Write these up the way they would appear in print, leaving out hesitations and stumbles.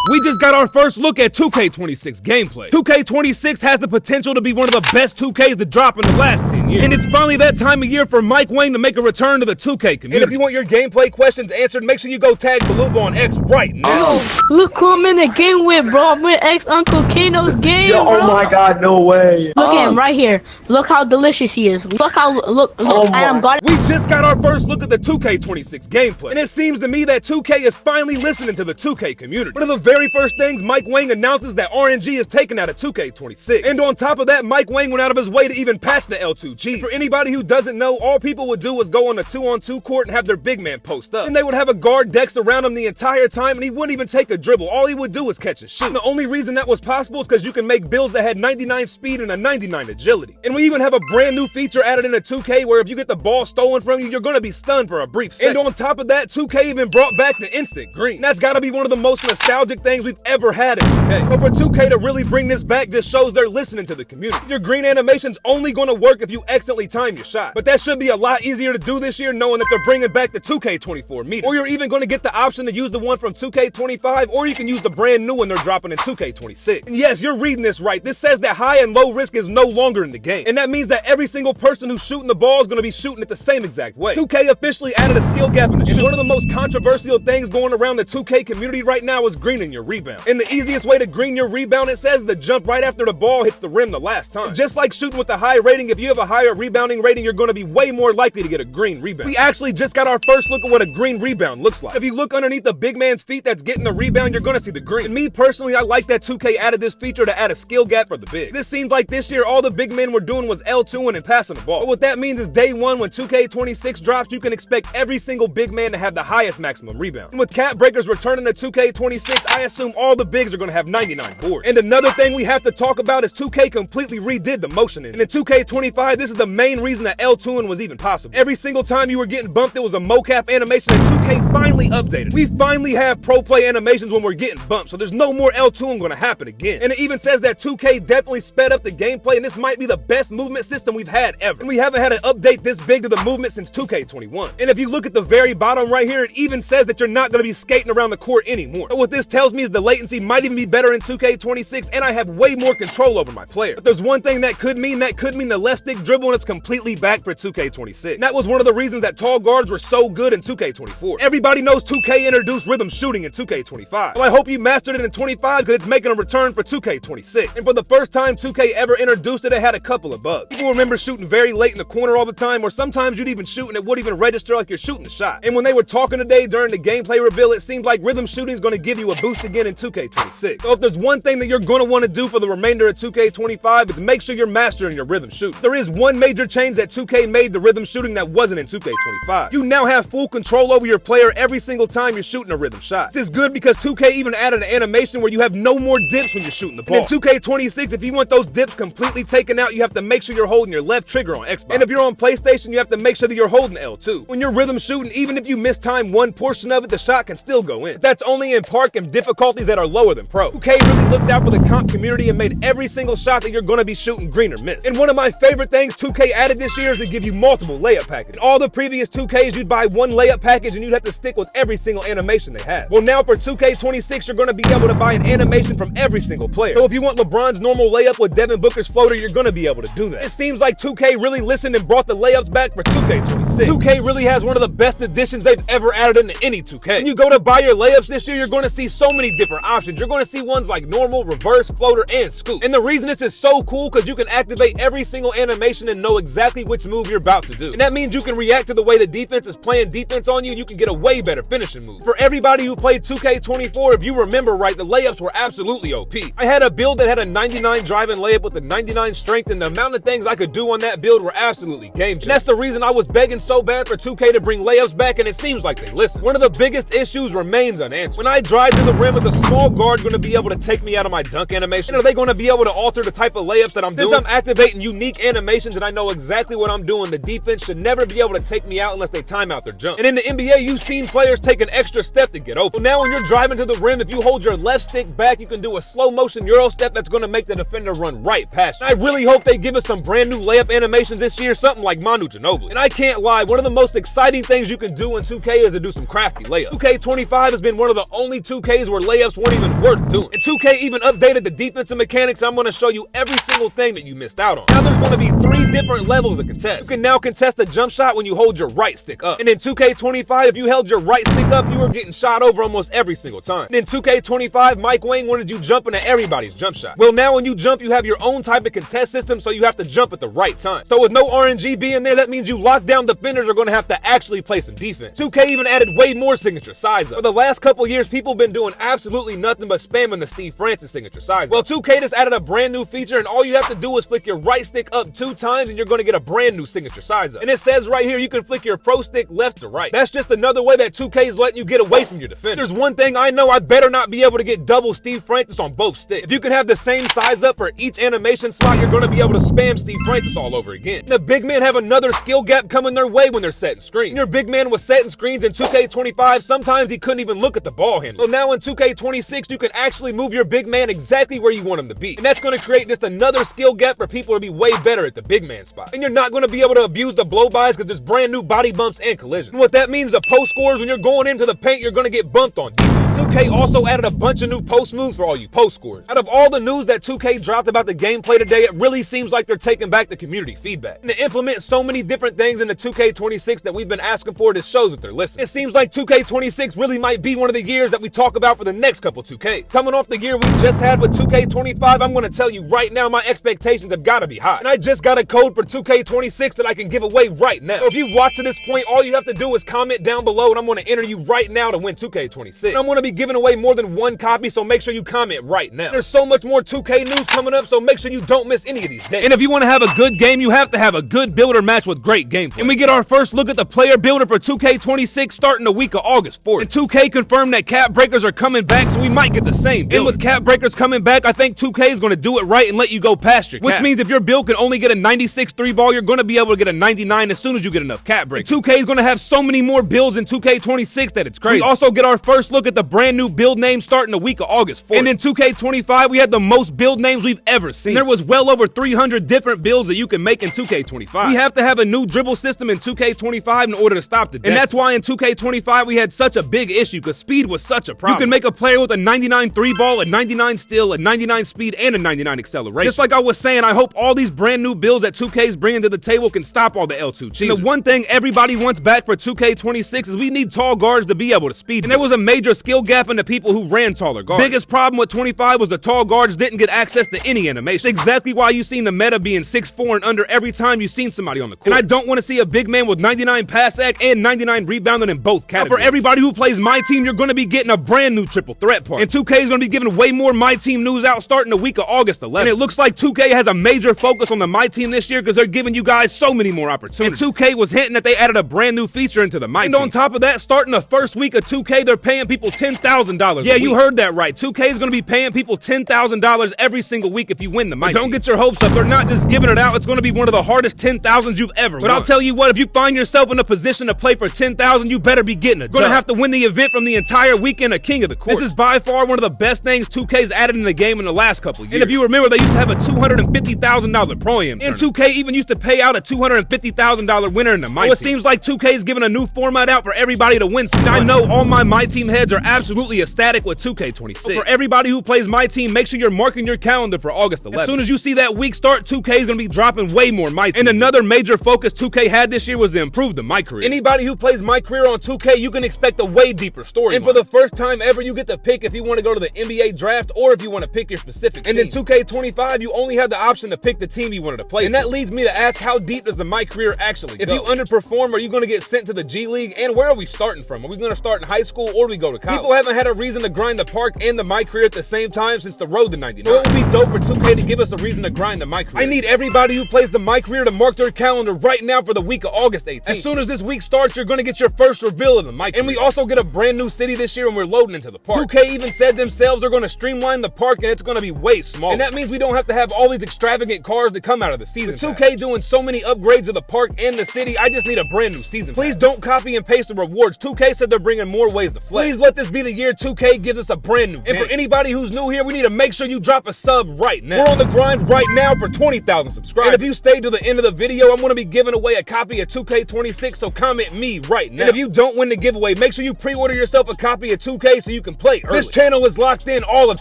We just got our first look at 2K26 gameplay. 2K26 has the potential to be one of the best 2Ks to drop in the last 10 years. And it's finally that time of year for Mike Wang to make a return to the 2K community. And if you want your gameplay questions answered, make sure you go tag Beluba on X right now. Oh, look who I'm in the game with, bro. I'm with ex-Uncle Kano's game, Yo, bro. oh my god, no way. Look at him right here. Look how delicious he is. Look Adam got it. We just got our first look at the 2K26 gameplay. And it seems to me that 2K is finally listening to the 2K community. One of the very first things Mike Wang announces that RNG is taken out of 2K26. And on top of that, Mike Wang went out of his way to even patch the L2G. For anybody who doesn't know, all people would do was go on a 2-on-2 court and have their big man post up. And they would have a guard Dex around him the entire time, and he wouldn't even take a dribble. All he would do was catch and shoot. And the only reason that was possible is because you can make builds that had 99 speed and a 99 agility. And we even have a brand new feature added into 2K where if you get the ball stolen from you, you're gonna be stunned for a brief second. And on top of that, 2K even brought back the instant green. And that's gotta be one of the most nostalgic things we've ever had in 2K. But for 2K to really bring this back just shows they're listening to the community. Your green animation's only gonna work if you excellently time your shot. But that should be a lot easier to do this year knowing that they're bringing back the 2K24 meter. Or you're even gonna get the option to use the one from 2K25, or you can use the brand new one they're dropping in 2K26. And yes, you're reading this right. This says that high and low risk is no longer in the game. And that means that every single person who's shooting the ball is gonna be shooting it the same exact way. 2K officially added a skill gap in the shoot. And one of the most controversial things going around the 2K community right now is greening your rebound. And the easiest way to green your rebound, it says, is to jump right after the ball hits the rim the last time. And just like shooting with a high rating, if you have a higher rebounding rating, you're gonna be way more likely to get a green rebound. We actually just got our first look at what a green rebound looks like. If you look underneath the big man's feet that's getting the rebound, you're gonna see the green. And me personally, I like that 2K added this feature to add a skill gap for the big. This seems like this year all the big men were doing was L2ing and passing the ball. But what that means is day one, when 2K26 drops, you can expect every single big man to have the highest maximum rebound. And with cap breakers returning to 2K26, I assume all the bigs are gonna have 99 boards. And another thing we have to talk about is 2K completely redid the motion engine. And in 2K25, this is the main reason that L2ing was even possible. Every single time you were getting bumped, it was a mocap animation that 2K finally updated. We finally have pro play animations when we're getting bumped, so there's no more L2ing gonna happen again. And it even says that 2K definitely sped up the gameplay, and this might be the best movement system we've had ever. And we haven't had an update this big to the movement since 2K21. And if you look at the very bottom right here, it even says that you're not gonna be skating around the court anymore. So what this tells me is the latency might even be better in 2K26, and I have way more control over my player. But there's one thing that could mean the left stick dribble, and it's completely back for 2K26. And that was one of the reasons that tall guards were so good in 2K24. Everybody knows 2K introduced rhythm shooting in 2K25. Well, I hope you mastered it in 25 because it's making a return for 2K26. And for the first time 2K ever introduced it, it had a couple of bugs. People remember shooting very late in the corner all the time, or sometimes you'd even shoot and it wouldn't even register like you're shooting the shot. And when they were talking today during the gameplay reveal, it seems like rhythm shooting is going to give you a boost again in 2K26. So if there's one thing that you're going to want to do for the remainder of 2K25, it's make sure you're mastering your rhythm shoot. There is one major change that 2K made to rhythm shooting that wasn't in 2K25. You now have full control over your player every single time you're shooting a rhythm shot. This is good because 2K even added an animation where you have no more dips when you're shooting the ball. And in 2K26, if you want those dips completely taken out, you have to make sure you're holding your left trigger on Xbox. And if you're on PlayStation, you have to make sure that you're holding L2. When you're rhythm shooting, even if you mistime one portion of it, the shot can still go in. But that's only in park and difficulties that are lower than pro. 2K really looked out for the comp community and made every single shot that you're gonna be shooting green or miss. And one of my favorite things 2K added this year is to give you multiple layup packages. In all the previous 2Ks, you'd buy one layup package and you'd have to stick with every single animation they have. Well, now for 2K26, you're gonna be able to buy an animation from every single player. So if you want LeBron's normal layup with Devin Booker's floater, you're gonna be able to do that. It seems like 2K really listened and brought the layups back for 2K26. 2K really has one of the best additions they've ever added into any 2K. When you go to buy your layups this year, you're gonna see so many different options. You're gonna see ones like normal, reverse, floater, and scoop. And the reason this is so cool because you can activate every single animation and know exactly which move you're about to do. And that means you can react to the way the defense is playing defense on you, and you can get a way better finishing move. For everybody who played 2K24, if you remember right, the layups were absolutely OP. I had a build that had a 99 driving layup with a 99 strength, and the amount of things I could do on that build were absolutely game changing. And that's the reason I was begging so bad for 2K to bring layups back, and it seems like they listen. One of the biggest issues remains unanswered. When I drive to the rim, is a small guard going to be able to take me out of my dunk animation? Are they going to be able to alter the type of layups that I'm doing? Since I'm activating unique animations and I know exactly what I'm doing, the defense should never be able to take me out unless they time out their jump. And in the NBA, you've seen players take an extra step to get open. So now when you're driving to the rim, if you hold your left stick back, you can do a slow motion Euro step that's going to make the defender run right past you. I really hope they give us some brand new layup animations this year, something like Manu Ginobili. And I can't lie, 2K25, one of the most exciting things you can do in 2K is to do some crafty layups. 2K25 has been one of the only 2Ks where layups weren't even worth doing. And 2K even updated the defensive mechanics. I'm going to show you every single thing that you missed out on. Now there's going to be 3 different levels to contest. You can now contest a jump shot when you hold your right stick up. And in 2K25, if you held your right stick up, you were getting shot over almost every single time. And in 2K25, Mike Wang wanted you jumping at everybody's jump shot. Well, now when you jump, you have your own type of contest system, so you have to jump at the right time. So with no RNG being there, that means you lockdown defenders are going to have to actually play some defense. 2K even added way more signature size up. For the last couple years, people have been doing absolutely nothing but spamming the Steve Francis signature size up. Well, 2K just added a brand new feature, and all you have to do is flick your right stick up 2 times, and you're going to get a brand new signature size up. And it says right here, you can flick your pro stick left to right. That's just another way that 2K is letting you get away from your defender. There's one thing I know, I better not be able to get double Steve Francis on both sticks. If you can have the same size up for each animation slot, you're going to be able to spam Steve Francis all over again. The big men have another skill gap coming their way when they're setting screens. Your big man was setting screens in 2K25, sometimes he couldn't even look at the ball handle. So now in 2K26, you can actually move your big man exactly where you want him to be. And that's going to create just another skill gap for people to be way better at the big man spot. And you're not going to be able to abuse the blow-bys because there's brand new body bumps and collision. And what that means, the post scores, when you're going into the paint, you're going to get bumped on defense. 2K also added a bunch of new post moves for all you post scorers. Out of all the news that 2K dropped about the gameplay today, it really seems like they're taking back the community feedback. And to implement so many different things into 2K26 that we've been asking for, this shows that they're listening. It seems like 2K26 really might be one of the years that we talk about for the next couple 2Ks. Coming off the year we just had with 2K25, I'm going to tell you right now, my expectations have got to be high. And I just got a code for 2K26 that I can give away right now. So if you've watched to this point, all you have to do is comment down below, and I'm going to enter you right now to win 2K26. And I'm going to be giving away more than 1 copy, so make sure you comment right now. There's so much more 2K news coming up, so make sure you don't miss any of these days. And if you want to have a good game, you have to have a good builder match with great gameplay. And we get our first look at the player builder for 2K26 starting the week of August 4th. And 2K confirmed that cap breakers are coming back, so we might get the same build. And with cap breakers coming back, I think 2K is going to do it right and let you go past your cap. Which means if your build can only get a 96 3 ball, you're going to be able to get a 99 as soon as you get enough cap breakers. 2K is going to have so many more builds in 2K26 that it's crazy. We also get our first look at the brand new build names starting the week of August 4th. And in 2K25, we had the most build names we've ever seen. And there was well over 300 different builds that you can make in 2K25. We have to have a new dribble system in 2K25 in order to stop the death. And that's why in 2K25 we had such a big issue, because speed was such a problem. You can make a player with a 99 3 ball, a 99 steal, a 99 speed, and a 99 acceleration. Just like I was saying, I hope all these brand new builds that 2K is bringing to the table can stop all the L2 cheaters. And the one thing everybody wants back for 2K26 is we need tall guards to be able to speed. And there was a major skill gap in the people who ran taller guards. Biggest problem with 25 was the tall guards didn't get access to any animation. That's exactly why you seen the meta being 6'4" and under every time you seen somebody on the court. And I don't want to see a big man with 99 pass act and 99 rebounding in both categories. Now for everybody who plays My Team, you're going to be getting a brand new triple threat part. And 2K is going to be giving way more My Team news out starting the week of August 11th. And it looks like 2K has a major focus on the My Team this year because they're giving you guys so many more opportunities. And 2K was hinting that they added a brand new feature into the My Team. And on top of that, starting the first week of 2K, they're paying people $10,000. Yeah, you heard that right. 2K is going to be paying people $10,000 every single week if you win the My Team. Don't get your hopes up. They're not just giving it out. It's going to be one of the hardest 10,000s you've ever won. But I'll tell you what, if you find yourself in a position to play for 10,000, you better be getting it. You're going to have to win the event from the entire weekend of King of the Court. This is by far one of the best things 2K's added in the game in the last couple of years. And if you remember, they used to have a $250,000 pro-am. And 2K even used to pay out a $250,000 winner in the My Team. It seems like 2K is giving a new format out for everybody to win. So I know all my My Team heads are absolutely ecstatic with 2K26. But for everybody who plays My Team, make sure you're marking your calendar for August 11th. As soon as you see that week start, 2K is going to be dropping way more My Team. And another major focus 2K had this year was to improve the MyCAREER. Anybody who plays MyCAREER on 2K, you can expect a way deeper story. And for the first time ever, you get to pick if you want to go to the NBA draft or if you want to pick your specific team. And in 2K25, you only had the option to pick the team you wanted to play. And that leads me to ask, how deep does the MyCAREER actually go? If you underperform, are you going to get sent to the G League? And where are we starting from? Are we going to start in high school or do we go to college? People haven't had a reason to grind the park and the MyCAREER at the same time since the road to 99. So it would be dope for 2K to give us a reason to grind the MyCAREER. I need everybody who plays the MyCAREER to mark their calendar right now for the week of August 18th. As soon as this week starts, you're going to get your first reveal of the MyCAREER. And we also get a brand new city this year and we're loading into the park. 2K even said themselves they're going to streamline the park and it's going to be way smaller. And that means we don't have to have all these extravagant cars that come out of the season. With 2K doing so many upgrades of the park and the city, I just need a brand new season. Please don't copy and paste the rewards. 2K said they're bringing more ways to flex. Please let this be be the year 2K gives us a brand new game. And for anybody who's new here, we need to make sure you drop a sub right now. We're on the grind right now for 20,000 subscribers. And if you stay to the end of the video, I'm going to be giving away a copy of 2K26, so comment me right now. And if you don't win the giveaway, make sure you pre-order yourself a copy of 2K so you can play early. This channel is locked in all of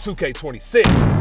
2K26.